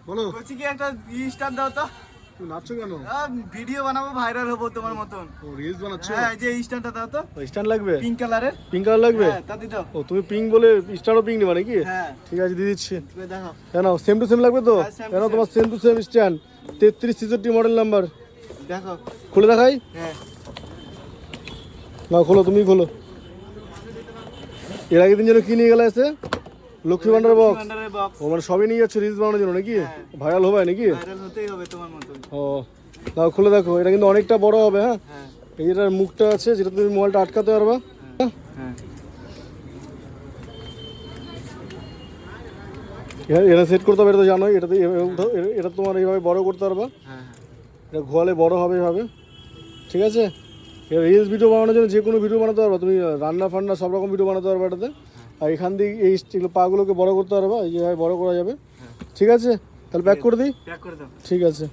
বলো বলছি কি একটা স্টার দাও তো। তুমি নাচছো কেন? ভিডিও বানাবো, ভাইরাল হবো তোমার মতন। ও রিলস বানাচ্ছো? হ্যাঁ, যে স্ট্যান্ডটা দাও তো। স্ট্যান্ড লাগবে? পিঙ্ক কালারের। পিঙ্ক কালার লাগবে? হ্যাঁ, তা দাও। ও তুমি পিঙ্ক বলে স্টারও পিঙ্ক নেবা নাকি? হ্যাঁ, ঠিক আছে দিয়ে দিচ্ছি। দেখো। কেন সেম টু সেম লাগবে তো? হ্যাঁ, same to কেন same। তোমার same to same stand 3363 model number. দেখো। খুলে দেখাই? হ্যাঁ, না খোলো, তুমি খোলো। এর আগের দিন যেন কি নিয়ে গেলে এসে লক্ষ্মী ভান্ডার বক্স। ভান্ডারের বক্স। ও মানে সবই নিয়ে যাচ্ছ রিলস বানানোর জন্য নাকি? হ্যাঁ। ভাইরাল হবে নাকি? ভাইরাল হতেই হবে তোমার মতন। ও দাও খুলে দেখো, এটা কিন্তু অনেকটা বড় হবে। হ্যাঁ, হ্যাঁ, এইটার মুখটা আছে যেটা তুমি মোবাইলটা আটকাতে পারবা। হ্যাঁ। এটা সেট করতে হবে, এটা তো জানোই। এটাতে এটা তোমার এইভাবে বড় করতে পারবা। হ্যাঁ, এটা ঘোয়ালে বড় হবে এভাবে, ঠিক আছে? এটা রিলস ভিডিও বানানোর জন্য যে কোনো ভিডিও বানাতে পারবা তুমি, রান্না ফান্না সব রকম ভিডিও বানাতে পারবা এটাতে। আর এখান দিয়ে এই পাগুলোকে বড় করতে পারবা, এইভাবে বড় করা যাবে। ঠিক আছে, তাহলে প্যাক করে দিই। প্যাক করে দাও। ঠিক আছে।